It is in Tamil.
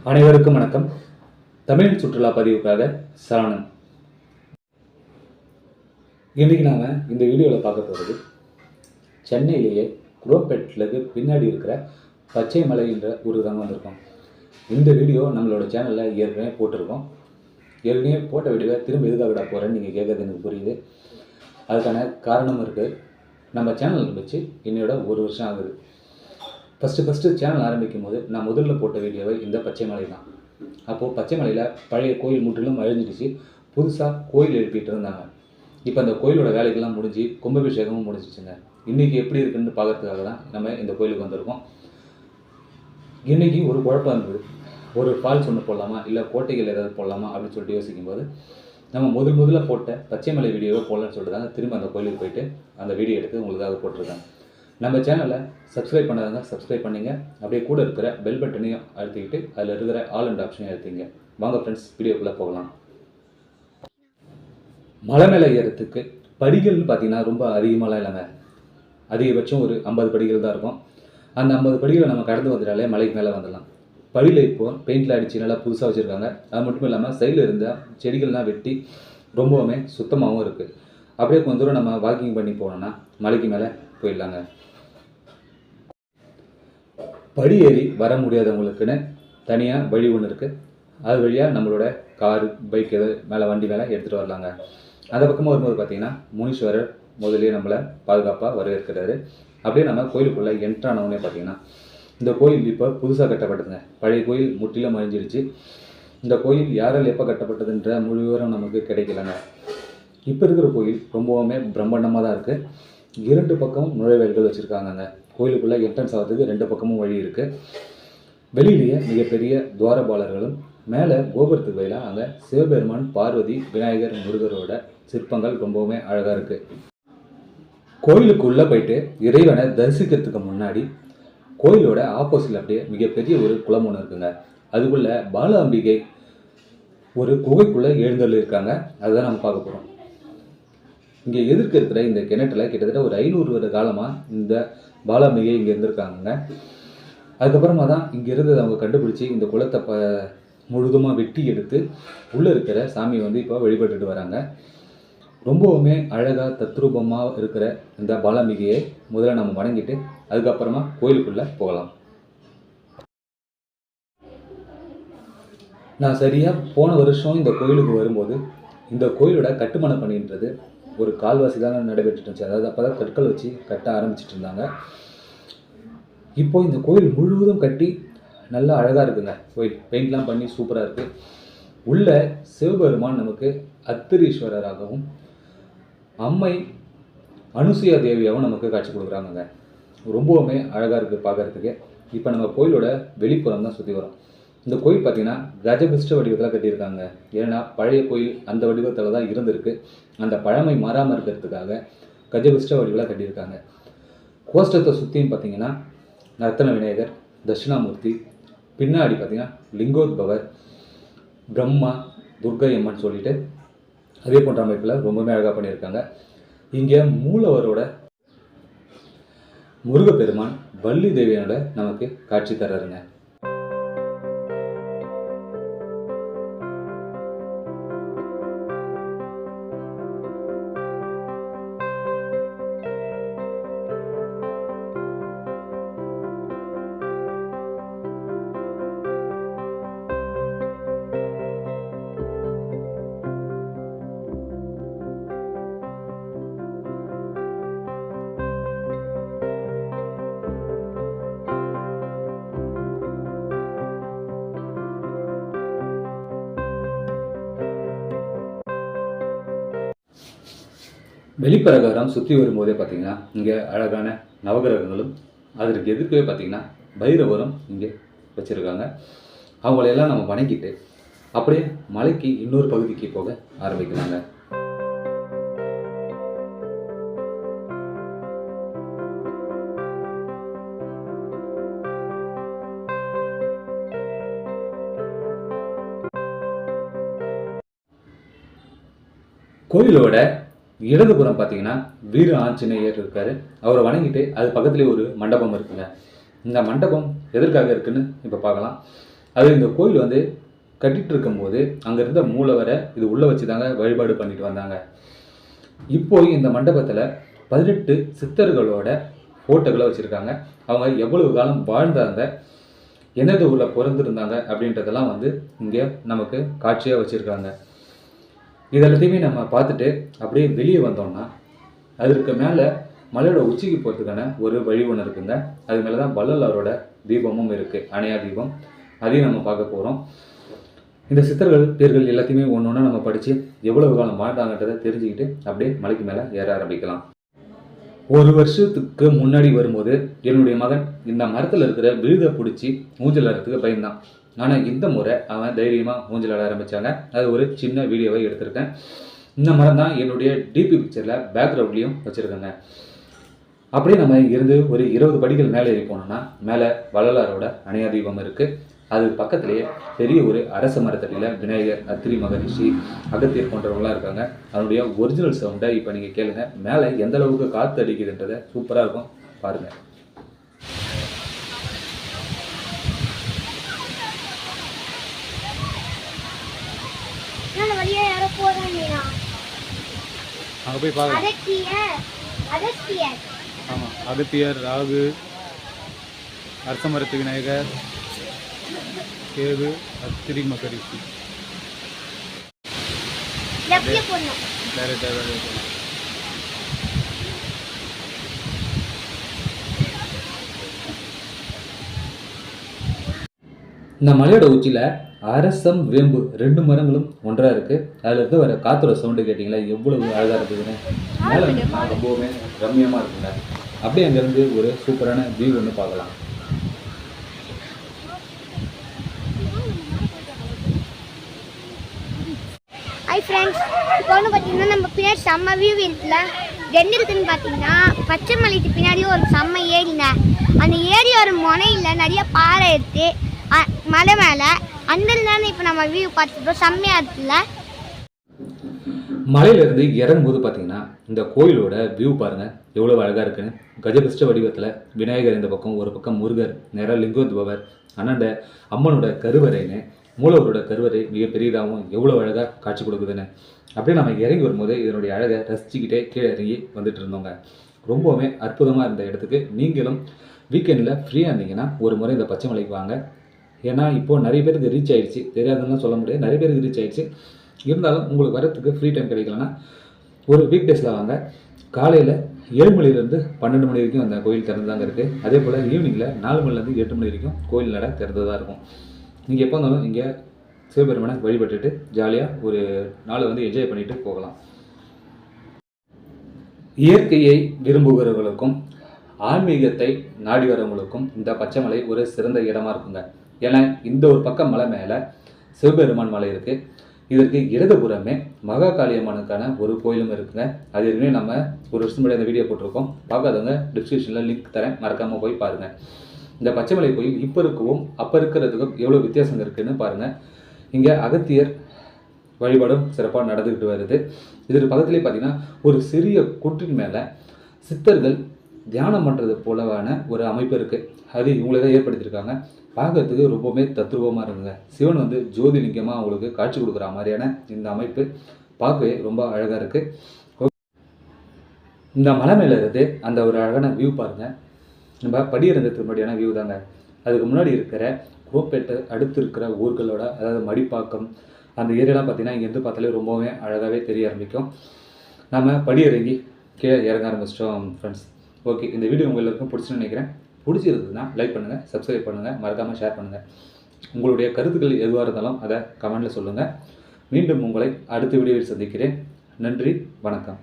அனைவருக்கும் வணக்கம். தமிழ் சுற்றுலா பதிவுக்காக சரவணன். இன்றைக்கி நாம் இந்த வீடியோவில் பார்க்க போகிறது சென்னையிலேயே குரோம்பேட்டிலுக்கு பின்னாடி இருக்கிற பச்சை மலை என்ற ஊருக்கு தாங்க வந்திருக்கோம். இந்த வீடியோ நம்மளோட சேனலில் ஏற்கனவே போட்டிருக்கோம். ஏற்கனவே போட்ட வீடியோவை திரும்ப எதுக்காக போகிறேன்னு நீங்கள் கேட்குறது எனக்கு புரியுது. அதுக்கான காரணமும் இருக்குது. நம்ம சேனல் வச்சு என்னோட 1 வருஷம் ஆகுது. ஃபஸ்ட்டு சேனல் ஆரம்பிக்கும் போது நான் முதல்ல போட்ட வீடியோவை இந்த பச்சை மலை தான். அப்போது பச்சை மலையில் பழைய கோயில் முற்றிலும் அழிஞ்சிடுச்சு. புதுசாக கோயில் எழுப்பிட்டு இருந்தாங்க. இப்போ அந்த கோயிலோட வேலைகள்லாம் முடிஞ்சு கும்பாபிஷேகமும் முடிஞ்சிச்சுங்க. இன்றைக்கி எப்படி இருக்குன்னு பார்க்குறதுக்காக தான் நம்ம இந்த கோயிலுக்கு வந்திருக்கோம். இன்றைக்கி ஒரு குழப்பம் இருந்தது. ஒரு ஃபால்ஸ் ஒன்று போடலாமா இல்லை கோட்டைகள் ஏதாவது போடலாமா அப்படின்னு சொல்லிட்டு யோசிக்கும்போது நம்ம முதல்ல போட்ட பச்சை மலை வீடியோவை போடலான்னு சொல்லிட்டு தாங்க திரும்ப அந்த கோயிலுக்கு போயிட்டு அந்த வீடியோ எடுத்து உங்களுக்காக போட்டிருக்காங்க. நம்ம சேனலை சப்ஸ்கிரைப் பண்ணாதாங்க சப்ஸ்கிரைப் பண்ணிங்க. அப்படியே கூட இருக்கிற பெல் பட்டனையும் அழுத்திக்கிட்டு அதில் இருக்கிற ஆல் அண்ட் ஆப்ஷனையும் அழுத்திங்க. வாங்க ஃப்ரெண்ட்ஸ், வீடியோக்குள்ளே போகலாம். மலை மேலே ஏறத்துக்கு படிகள்னு பார்த்தீங்கன்னா ரொம்ப அதிகமாகலாம் இல்லைங்க. அதிகபட்சம் ஒரு 50 படிகள் தான் இருக்கும். அந்த 50 படிகளை நம்ம கடந்து வந்துட்டாலே மலைக்கு மேலே வந்துடலாம். படியில் இப்போது பெயிண்டில் அடித்து நல்லா புதுசாக வச்சுருக்காங்க. அது மட்டும் இல்லாமல் சைடில் இருந்தால் செடிகள்லாம் வெட்டி ரொம்பவுமே சுத்தமாகவும் இருக்குது. அப்படியே கொஞ்சம் தூரம் நம்ம வாக்கிங் பண்ணி போனோம்னா மலைக்கு மேலே போயிடலாங்க. படி ஏறி வர முடியாதவங்களுக்குன்னு தனியாக வழி ஒன்று இருக்குது. அது வழியாக நம்மளோட காரு பைக் எதாவது மேலே வண்டி மேலே எடுத்துகிட்டு வரலாங்க. அந்த பக்கமாக வரும்போது பார்த்திங்கன்னா முனீஸ்வரர் முதலே நம்மளை பாதுகாப்பாக வரவேற்கிறாரு. அப்படியே நம்ம கோயிலுக்குள்ளே என்ட்ரானவனே பார்த்திங்கன்னா இந்த கோயில் இப்போ புதுசாக கட்டப்பட்டதுங்க. பழைய கோயில் முற்றிலும் அழிஞ்சிடுச்சு. இந்த கோயில் யாரால் எப்போ கட்டப்பட்டதுன்ற முழு விவரம் நமக்கு கிடைக்கலங்க. இப்போ இருக்கிற கோயில் ரொம்பவுமே பிரம்மாண்டமாக தான் இருக்குது. 2 பக்கமும் நுழைவாயில்கள் வச்சுருக்காங்கங்க. கோயிலுக்குள்ளே என்ட்ரன்ஸ் ஆகிறதுக்கு 2 பக்கமும் வழி இருக்குது. வெளியிலேயே மிகப்பெரிய துவாரபாலர்களும் மேலே கோபுரத்துக்கு வழியாக அங்கே சிவபெருமான், பார்வதி, விநாயகர், முருகரோட சிற்பங்கள் ரொம்பவுமே அழகாக இருக்குது. கோயிலுக்குள்ளே போயிட்டு இறைவனை தரிசிக்கிறதுக்கு முன்னாடி கோயிலோட ஆப்போசிட்டில் அப்படியே மிகப்பெரிய ஒரு குளம் ஒன்று இருக்குங்க. அதுக்குள்ளே பால அம்பிகை ஒரு குகைக்குள்ளே எழுந்தருளி இருக்காங்க. அதுதான் நம்ம பார்க்க போகிறோம். இங்கே எதிர்க்க இருக்கிற இந்த கிணற்றில் கிட்டத்தட்ட ஒரு 500 வருட காலமாக இந்த பாலாம்பிகை இங்கே இருந்திருக்காங்க. அதுக்கப்புறமா தான் இங்கே இருந்ததை அவங்க கண்டுபிடிச்சி இந்த குளத்தை முழுதுமாக வெட்டி எடுத்து உள்ளே இருக்கிற சாமியை இப்போ வழிபட்டுட்டு வராங்க. ரொம்பவுமே அழகாக தத்ரூபமாக இருக்கிற இந்த பாலாம்பிகையை முதல்ல நம்ம வணங்கிட்டு அதுக்கப்புறமா கோயிலுக்குள்ளே போகலாம். நான் சரியாக போன வருஷம் இந்த கோயிலுக்கு வரும்போது இந்த கோயிலோட கட்டுமான பணின்றது ஒரு கால்வாசி தான் நடைபெற்றுட்டு இருந்துச்சு. அதாவது அப்போ தான் கற்கள் வச்சு கட்ட ஆரம்பிச்சிட்டு இருந்தாங்க. இப்போது இந்த கோயில் முழுவதும் கட்டி நல்லா அழகாக இருக்குங்க. கோயில் பெயிண்ட்லாம் பண்ணி சூப்பராக இருக்குது. உள்ள சிவபெருமான் நமக்கு அத்திரீஸ்வரராகவும் அம்மை அனுசுயா தேவியாகவும் நமக்கு காட்சி கொடுக்குறாங்க. ரொம்பவுமே அழகாக இருக்குது பார்க்குறதுக்கு. இப்போ நம்ம கோயிலோட வெளிப்புறம் தான் சுற்றி வரோம். இந்த கோயில் பார்த்திங்கன்னா கஜபிஷ்ட வடிவத்தில் கட்டியிருக்காங்க. ஏன்னா பழைய கோயில் அந்த வடிவத்தில் தான் இருந்திருக்கு. அந்த பழமை மாறாமல் இருக்கிறதுக்காக கஜபிஷ்ட வடிவில் கட்டியிருக்காங்க. கோஷ்டத்தை சுற்றியும் பார்த்திங்கன்னா நர்த்தன விநாயகர், தட்சிணாமூர்த்தி, பின்னாடி பார்த்திங்கன்னா லிங்கோத்பவர், பிரம்மா, துர்கை அம்மன் சொல்லிட்டு அதே போன்ற அமைப்பில் ரொம்பவே அழகாக பண்ணியிருக்காங்க. இங்கே மூலவரோட முருகப்பெருமான் வள்ளி தேவியோட நமக்கு காட்சி தர்றாருங்க. வெளிப்பிரகாரம் சுற்றி வரும்போதே பார்த்திங்கன்னா இங்கே அழகான நவகிரகங்களும் அதற்கு எதிர்க்கவே பார்த்திங்கன்னா பைரவரும் இங்கே வச்சுருக்காங்க. அவங்களையெல்லாம் நம்ம வணங்கிட்டு அப்படியே மலைக்கு இன்னொரு பகுதிக்கு போக ஆரம்பிக்கலாங்க. கோயிலோட இடதுபுறம் பார்த்தீங்கன்னா வீர ஆஞ்சநேயர் இருக்காரு. அவரை வணங்கிட்டு அது பக்கத்துலேயே ஒரு மண்டபம் இருக்குங்க. இந்த மண்டபம் எதற்காக இருக்குன்னு இப்போ பார்க்கலாம். அது இந்த கோயில் வந்து கட்டிகிட்டு இருக்கும்போது அங்கே இருந்த மூலவரை இது உள்ளே வச்சு தாங்க வழிபாடு பண்ணிட்டு வந்தாங்க. இப்போ இந்த மண்டபத்தில் 18 சித்தர்களோட ஃபோட்டோகளை வச்சுருக்காங்க. அவங்க எவ்வளவு காலம் வாழ்ந்தாங்க, எந்தெந்த ஊரில் பிறந்திருந்தாங்க அப்படின்றதெல்லாம் வந்து இங்கே நமக்கு காட்சியாக வச்சுருக்காங்க. இதெல்லாத்தையுமே நம்ம பார்த்துட்டு அப்படியே வெளியே வந்தோம்னா அதற்கு மேலே மலையோட உச்சிக்கு போகிறதுக்கான ஒரு வழி ஒன்று இருக்குங்க. அது மேலே தான் வள்ளலாரோட தீபமும் இருக்குது, அணையா தீபம். அதையும் நம்ம பார்க்க போகிறோம். இந்த சித்தர்கள் பேர்கள் எல்லாத்தையுமே ஒன்று ஒன்றா நம்ம படித்து எவ்வளவு காலம் வாழ்ந்தாங்கன்றதை தெரிஞ்சுக்கிட்டு அப்படியே மலைக்கு மேலே ஏற ஆரம்பிக்கலாம். ஒரு வருஷத்துக்கு முன்னாடி வரும்போது என்னுடைய மகன் இந்த மரத்தில் இருக்கிற விழுதை பிடிச்சி ஊஞ்சல் ஆடுறதுக்கு பயந்தான். ஆனால் இந்த முறை அவன் தைரியமாக ஊஞ்சல் ஆட ஆரம்பித்தாங்க. அது ஒரு சின்ன வீடியோவை எடுத்திருக்கேன். இந்த மரம் தான் என்னுடைய டிபி பிக்சரில் பேக்ரவுண்ட்லேயும் வச்சுருக்கேங்க. அப்படியே நம்ம இருந்து ஒரு 20 படிகள் மேலே ஏறி போனோம்னா மேலே வள்ளலாரோட அணையா தீபம் இருக்குது. அது பக்கத்துலேயே பெரிய ஒரு அரச மரத்தடியில் விநாயகர், அத்திரி மகரிஷி, அகத்தியர் போன்றவங்களாம் இருக்காங்க. அதனுடைய ஒரிஜினல் சவுண்டை இப்போ நீங்கள் கேளுங்க. மேலே எந்த அளவுக்கு காற்று அடிக்குதுன்றதை சூப்பராக இருக்கும், பாருங்கள். அங்கே போய் பார்க்கலாம். ஆமாம், அகத்தியர், ராகு, அரச மரத்து விநாயகர், கேது, அத்திரி மகரிஷி. இந்த மலையோட உச்சியில் அரசம், வேம்பு 2 மரங்களும் ஒன்றாக இருக்குது. அதில் இருந்து வர காத்தோட சவுண்டு கேட்டிங்களா எவ்வளவு அழகாக இருக்குதுன்னு. மேலே ரொம்பவுமே ரம்மியமாக இருக்குங்க. அப்படியே அங்கேருந்து ஒரு சூப்பரான வியூ ஒன்று பார்க்கலாம். ஹாய் ஃப்ரெண்ட்ஸ், இப்போ வந்து பார்த்தீங்கன்னா நம்ம பின்னாடி செம்ம வியூ இருக்குல்ல. என்ன இருக்குதுன்னு பார்த்தீங்கன்னா பச்சை மலைக்கு பின்னாடி ஒரு செம்ம ஏரிங்க. அந்த ஏரியோட முனையில் நிறைய பாறை இருக்குது மலை மேலே. அந்த தானே இப்போ நம்ம வியூ பார்த்துட்டோம், செம்மையாக இருக்குல்ல. மலையிலேருந்து இறங்கும்போது பார்த்தீங்கன்னா இந்த கோயிலோட வியூ பாருங்கள் எவ்வளோ அழகாக இருக்குன்னு. கஜபிஷ்ட வடிவத்தில் விநாயகர் இந்த பக்கம், ஒரு பக்கம் முருகர், நேர லிங்கோத்பவர், அண்ணாண்ட அம்மனோட கருவறைன்னு, மூலவரோட கருவறை மிக பெரியதாகவும் எவ்வளோ அழகாக காட்சி கொடுக்குதுன்னு. அப்படியே நம்ம இறங்கி வரும்போது இதனுடைய அழகை ரசிச்சுக்கிட்டே கீழே இறங்கி வந்துட்டு இருந்தோங்க. ரொம்பவுமே அற்புதமாக இருந்த இடத்துக்கு நீங்களும் வீக்கெண்டில் ஃப்ரீயாக இருந்தீங்கன்னா ஒரு முறை இந்த பச்சை மலைக்கு வாங்க. ஏன்னா இப்போது நிறைய பேருக்கு ரீச் ஆகிடுச்சு, தெரியாதுன்னு சொல்ல முடியாது, நிறைய பேருக்கு ரீச் ஆகிடுச்சு. இருந்தாலும் உங்களுக்கு வரத்துக்கு ஃப்ரீ டைம் கிடைக்கலன்னா ஒரு வீக் டேஸில் வாங்க. காலையில் 7 மணிலேருந்து 12 மணி வரைக்கும் அந்த கோயில் திறந்துதாங்க இருக்குது. அதே போல் ஈவினிங்கில் 4 மணிலேருந்து 8 மணி வரைக்கும் கோயில் நட திறந்ததாக இருக்கும். நீங்கள் எப்போ இருந்தாலும் இங்கே சிவபெருமானை வழிபட்டுட்டு ஜாலியாக ஒரு நாளை வந்து என்ஜாய் பண்ணிட்டு போகலாம். இயற்கையை விரும்புகிறவர்களுக்கும் ஆன்மீகத்தை நாடி வரவங்களுக்கும் இந்த பச்சை மலை ஒரு சிறந்த இடமா இருக்குங்க. ஏன்னா இந்த ஒரு பக்கம் மலை மேலே சிவபெருமான் மலை இருக்குது. இதற்கு இடதுபுறமே மகாகாளியம்மனுக்கான ஒரு கோயிலும் இருக்குங்க. அது ஏற்கனவே நம்ம ஒரு வருஷம் முன்னாடி அந்த வீடியோ போட்டிருக்கோம். பார்க்காதவங்க டிஸ்கிரிப்ஷனில் லிங்க் தரேன், மறக்காமல் போய் பாருங்கள். இந்த பச்சைமலை கோயில் இப்போ இருக்கவும் அப்போ இருக்கிறதுக்கும் எவ்வளோ வித்தியாசம் இருக்குதுன்னு பாருங்கள். இங்கே அகத்தியர் வழிபாடும் சிறப்பாக நடந்துக்கிட்டு வருது. இதற்கு பக்கத்துலேயே பார்த்திங்கன்னா ஒரு சிறிய குன்றின் மேலே சித்தர்கள் தியானம் பண்ணுறது போலவான ஒரு அமைப்பு இருக்குது. அது இவங்களே தான் ஏற்படுத்தியிருக்காங்க. பார்க்கறதுக்கு ரொம்பவுமே தத்ரூபமாக இருக்குங்க. சிவன் வந்து ஜோதிலிங்கமாக அவங்களுக்கு காட்சி கொடுக்குற மாதிரியான இந்த அமைப்பு பார்க்கவே ரொம்ப அழகாக இருக்குது. இந்த மலை மேலே இருந்து அந்த ஒரு அழகான வியூ பாருங்கள். நம்ம படியிறதுக்கு முன்னாடியான வியூ தாங்க. அதுக்கு முன்னாடி இருக்கிற குரோப்பேட்டை அடுத்து இருக்கிற ஊர்களோட, அதாவது மடிப்பாக்கம், அந்த ஏரியாலாம் பார்த்திங்கன்னா இங்கேருந்து பார்த்தாலே ரொம்பவே அழகாகவே தெரிய ஆரம்பிக்கும். நம்ம படியிறங்கி கீழே இறங்க ஆரம்பிச்சிட்டோம் ஃப்ரெண்ட்ஸ். ஓகே, இந்த வீடியோ உங்கள் எல்லாருக்கும் பிடிச்சுன்னு நினைக்கிறேன். பிடிச்சிருந்ததுன்னா லைக் பண்ணுங்கள், சப்ஸ்கிரைப் பண்ணுங்கள், மறக்காமல் ஷேர் பண்ணுங்கள். உங்களுடைய கருத்துக்கள் எதுவாக இருந்தாலும் அதை கமெண்டில் சொல்லுங்கள். மீண்டும் உங்களை அடுத்த வீடியோவில் சந்திக்கிறேன். நன்றி, வணக்கம்.